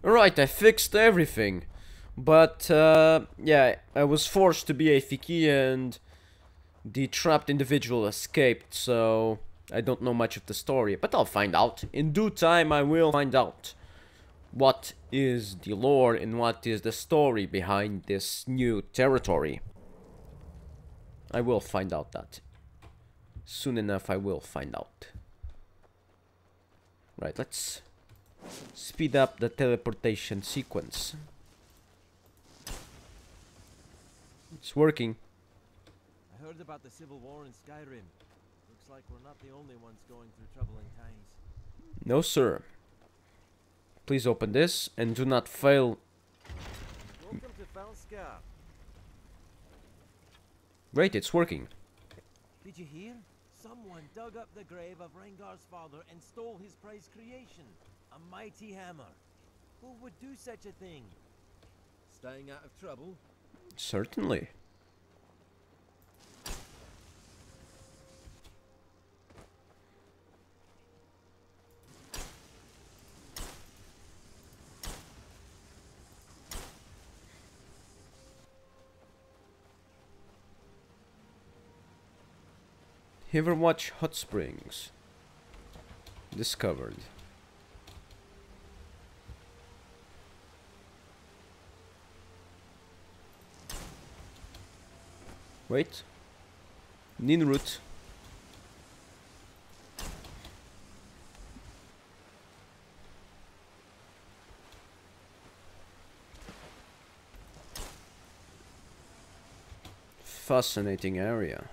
Alright, I fixed everything. But, yeah, I was forced to be a Fiki and the trapped individual escaped, so I don't know much of the story. But I'll find out. In due time, I will find out what is the lore and what is the story behind this new territory. I will find out that. Soon enough, I will find out. Right, let's speed up the teleportation sequence. It's working. I heard about the civil war in Skyrim. Looks like we're not the only ones going through troubling times. No, sir. Please open this and do not fail. Welcome to Falskaar. Great, it's working. Did you hear? Someone dug up the grave of Rengar's father and stole his prized creation, a mighty hammer. Who would do such a thing? Staying out of trouble? Certainly. Riverwatch Hot Springs. Discovered. Wait. Ninroot. Fascinating area.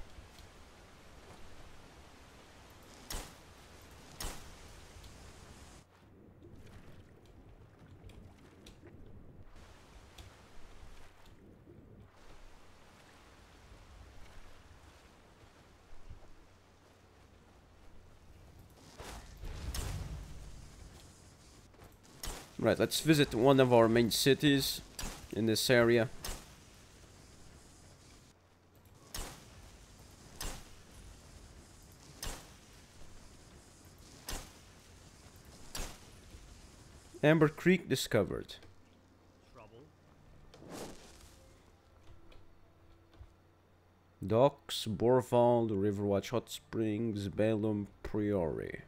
Right, let's visit one of our main cities in this area. Amber Creek discovered. Trouble? Docks, Borvald, Riverwatch Hot Springs, Bellum Priori.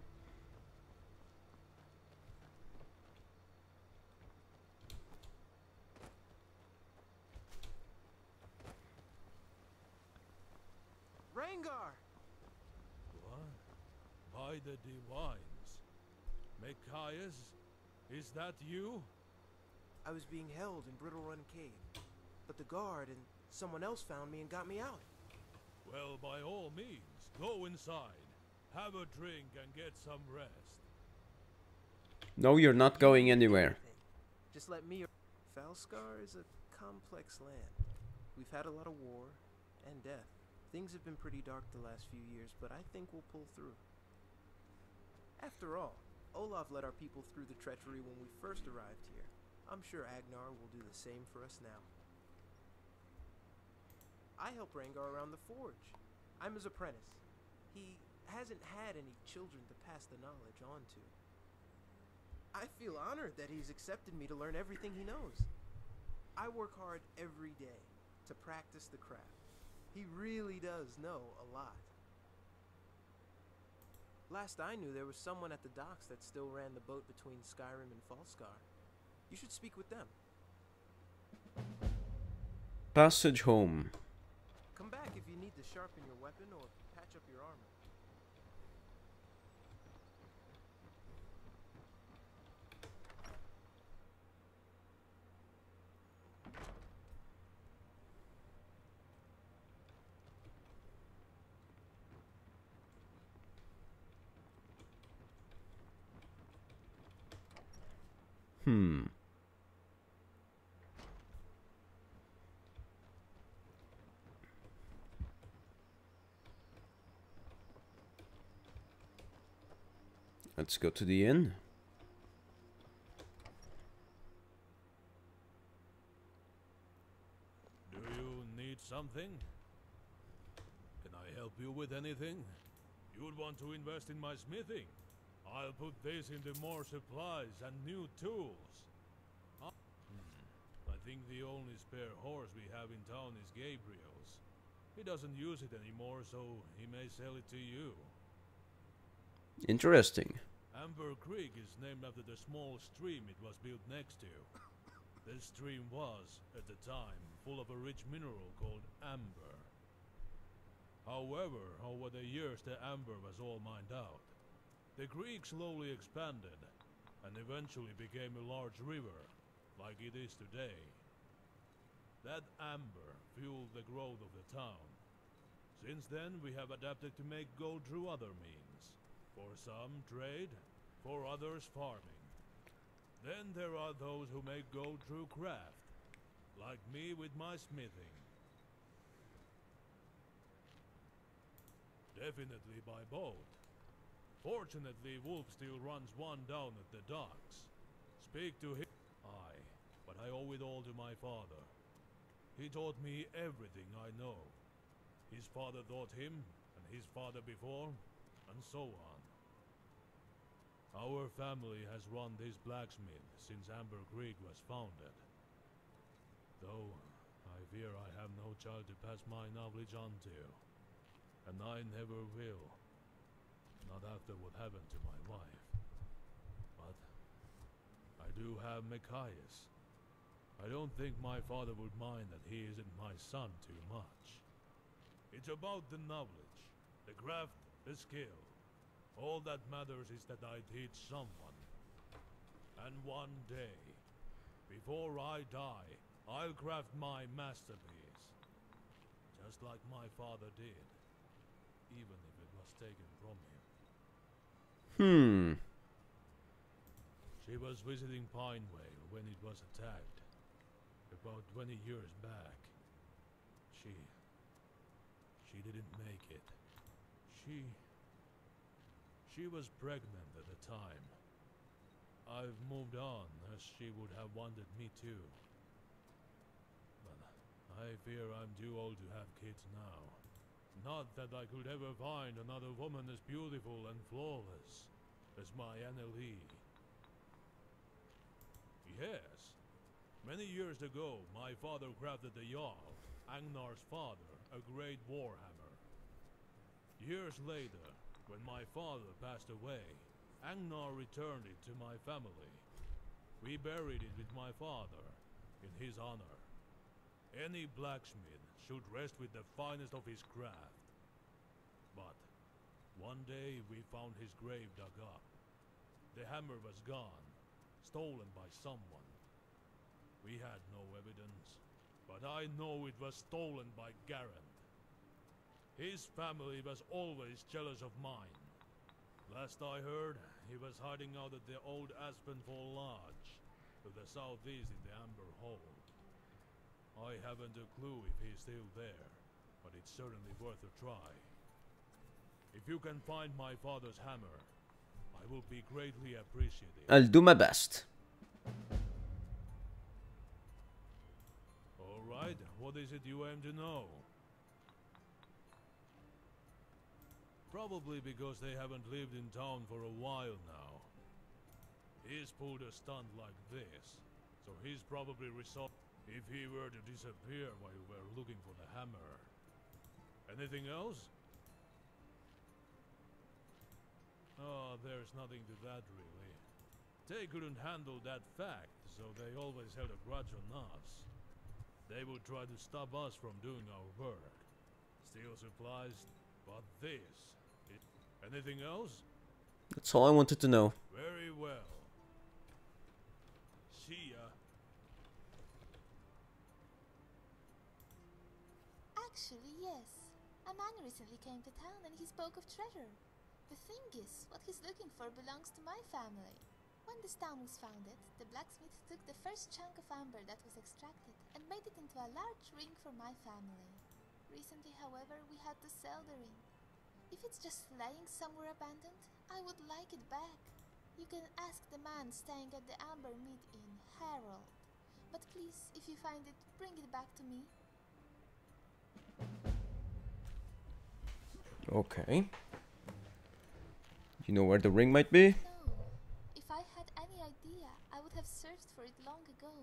Rengar! What? By the divines. Micaias? Is that you? I was being held in Brittle Run Cave, but the guard and someone else found me and got me out. Well, by all means, go inside. Have a drink and get some rest. No, you're not going anywhere. Just let me... Falskaar is a complex land. We've had a lot of war and death. Things have been pretty dark the last few years, but I think we'll pull through. After all, Olaf led our people through the treachery when we first arrived here. I'm sure Agnar will do the same for us now. I help Rengar around the forge. I'm his apprentice. He hasn't had any children to pass the knowledge on to. I feel honored that he's accepted me to learn everything he knows. I work hard every day to practice the craft. He really does know a lot. Last I knew, there was someone at the docks that still ran the boat between Skyrim and Falskaar. You should speak with them. Passage home. Come back if you need to sharpen your weapon or patch up your armor. Let's go to the inn. Do you need something? Can I help you with anything? You would want to invest in my smithing? I'll put this into more supplies and new tools. think the only spare horse we have in town is Gabriel's. He doesn't use it anymore, so he may sell it to you. Interesting. Amber Creek is named after the small stream it was built next to. This stream was, at the time, full of a rich mineral called amber. However, over the years the amber was all mined out. The creek slowly expanded, and eventually became a large river, like it is today. That amber fueled the growth of the town. Since then, we have adapted to make gold through other means. For some, trade, for others, farming. Then there are those who make gold through craft, like me with my smithing. Definitely by boat. Fortunately, Wolf still runs one down at the docks. Speak to him. Aye, but I owe it all to my father. He taught me everything I know. His father taught him, and his father before, and so on. Our family has run this blacksmith since Amber Creek was founded. Though, I fear I have no child to pass my knowledge on to. And I never will. Not after what happened to my wife. But I do have Machias. I don't think my father would mind that he isn't my son too much. It's about the knowledge, the craft, the skill. All that matters is that I teach someone. And one day, before I die, I'll craft my masterpiece. Just like my father did. Even if it was taken from him. She was visiting Pineway when it was attacked. About 20 years back. She didn't make it. She was pregnant at the time. I've moved on, as she would have wanted me to. But I fear I'm too old to have kids now. Not that I could ever find another woman as beautiful and flawless as my Annelie. Yes. Many years ago, my father crafted the Jarl, Agnar's father, a great warhammer. Years later, when my father passed away, Agnar returned it to my family. We buried it with my father, in his honor. Any blacksmith should rest with the finest of his craft. But one day we found his grave dug up. The hammer was gone, stolen by someone. We had no evidence, but I know it was stolen by Garand. His family was always jealous of mine. Last I heard, he was hiding out at the old Aspenfall Lodge, to the southeast in the Amber Hole. I haven't a clue if he's still there, but it's certainly worth a try. If you can find my father's hammer, I will be greatly appreciative. I'll do my best. Alright, what is it you aim to know? Probably because they haven't lived in town for a while now. He's pulled a stunt like this, so he's probably resolved if he were to disappear while you were looking for the hammer. Anything else? Oh, there's nothing to that really. They couldn't handle that fact, so they always held a grudge on us. They would try to stop us from doing our work. Steal supplies, but this. Anything else? That's all I wanted to know. Very well. See ya. Actually, yes. A man recently came to town and he spoke of treasure. The thing is, what he's looking for belongs to my family. When this town was founded, the blacksmith took the first chunk of amber that was extracted and made it into a large ring for my family. Recently, however, we had to sell the ring. If it's just lying somewhere abandoned, I would like it back. You can ask the man staying at the Amber Mead Inn, Harold. But please, if you find it, bring it back to me. Okay. You know where the ring might be? No. If I had any idea, I would have searched for it long ago.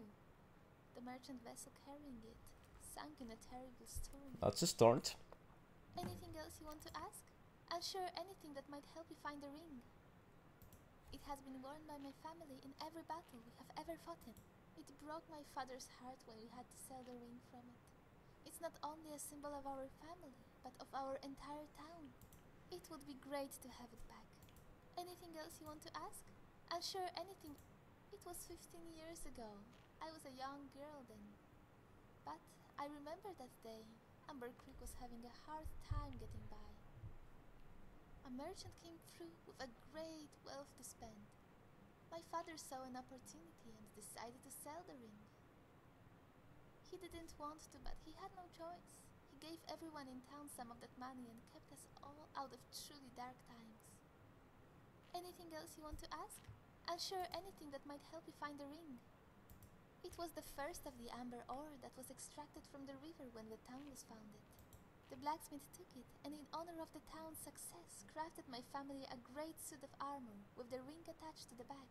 the merchant vessel carrying it sank in a terrible storm. That's a start. Anything else you want to ask? I'll share anything that might help you find the ring. It has been worn by my family in every battle we have ever fought in. It broke my father's heart when we had to sell the ring from it. It's not only a symbol of our family, but of our entire town. It would be great to have it back. Anything else you want to ask? I'll share anything. It was 15 years ago. I was a young girl then. But I remember that day. Amber Creek was having a hard time getting by. A merchant came through with a great wealth to spend. My father saw an opportunity and decided to sell the ring. He didn't want to, but he had no choice. He gave everyone in town some of that money and kept us all out of truly dark times. Anything else you want to ask? I'll share anything that might help you find the ring. It was the first of the amber ore that was extracted from the river when the town was founded. The blacksmith took it, and in honor of the town's success, crafted my family a great suit of armor with the ring attached to the back.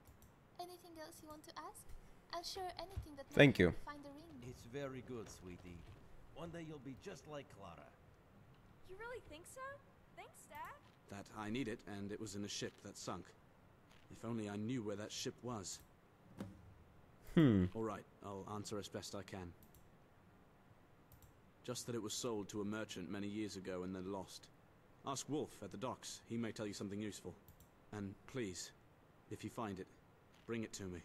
Anything else you want to ask? I'll share anything that might help you find the ring. It's very good, sweetie. One day you'll be just like Clara. You really think so? Thanks, Dad. That I need it, and it was in a ship that sunk. If only I knew where that ship was. All right, I'll answer as best I can. Just that it was sold to a merchant many years ago and then lost. Ask Wolf at the docks. He may tell you something useful. And please, if you find it, bring it to me.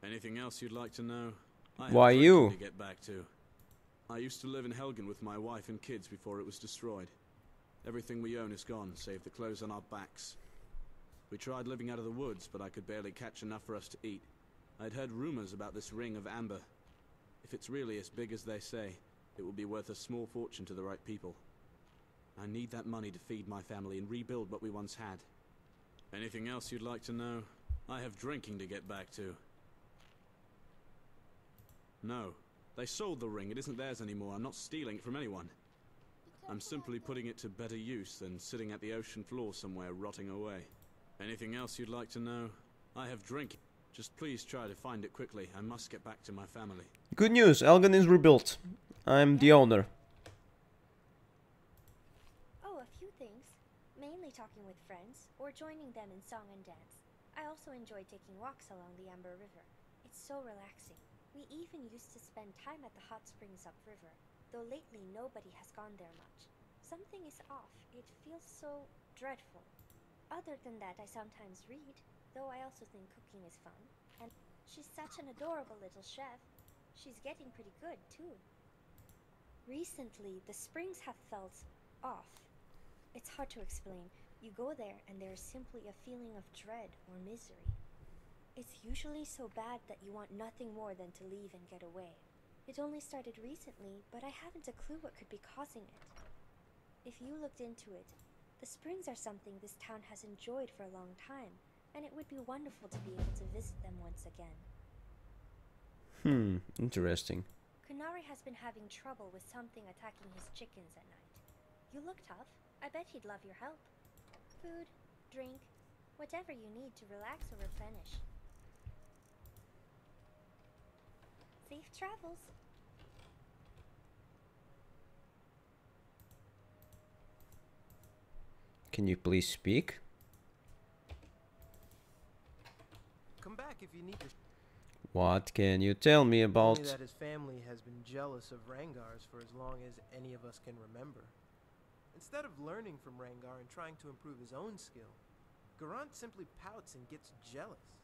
Anything else you'd like to know? I have Why you? to get back to. I used to live in Helgen with my wife and kids before it was destroyed. Everything we own is gone, save the clothes on our backs. We tried living out of the woods, but I could barely catch enough for us to eat. I'd heard rumors about this ring of amber. If it's really as big as they say, it will be worth a small fortune to the right people. I need that money to feed my family and rebuild what we once had. Anything else you'd like to know? I have drinking to get back to. No. They sold the ring. It isn't theirs anymore. I'm not stealing it from anyone. I'm simply putting it to better use than sitting at the ocean floor somewhere rotting away. Anything else you'd like to know? I have drinking. Just please try to find it quickly. I must get back to my family. Good news, Helgen is rebuilt. I'm the owner. Oh, a few things. Mainly talking with friends, or joining them in song and dance. I also enjoy taking walks along the Amber River. It's so relaxing. We even used to spend time at the hot springs upriver, though lately nobody has gone there much. Something is off. It feels so dreadful. Other than that, I sometimes read, though I also think cooking is fun. And she's such an adorable little chef. She's getting pretty good, too. Recently, the springs have felt off. It's hard to explain. You go there and there is simply a feeling of dread or misery. It's usually so bad that you want nothing more than to leave and get away. It only started recently, but I haven't a clue what could be causing it. If you looked into it, the springs are something this town has enjoyed for a long time, and it would be wonderful to be able to visit them once again. Interesting. Kunari has been having trouble with something attacking his chickens at night. You look tough. I bet he'd love your help. Food, drink, whatever you need to relax or replenish. Safe travels. Can you please speak? Come back if you need to. What can you tell me about... Only that his family has been jealous of Rangar's for as long as any of us can remember. Instead of learning from Rangar and trying to improve his own skill, Garant simply pouts and gets jealous.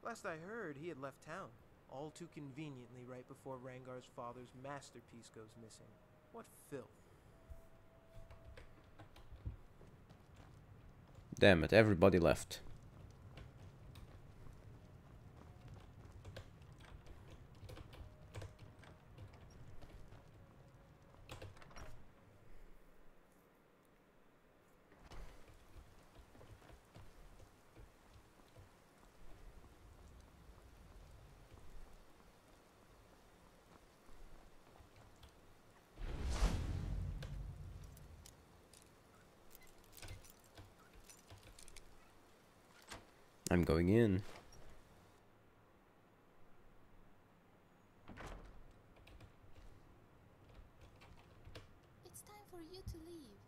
Last I heard, he had left town, all too conveniently right before Rangar's father's masterpiece goes missing. What filth. Damn it, everybody left. I'm going in. for you to leave.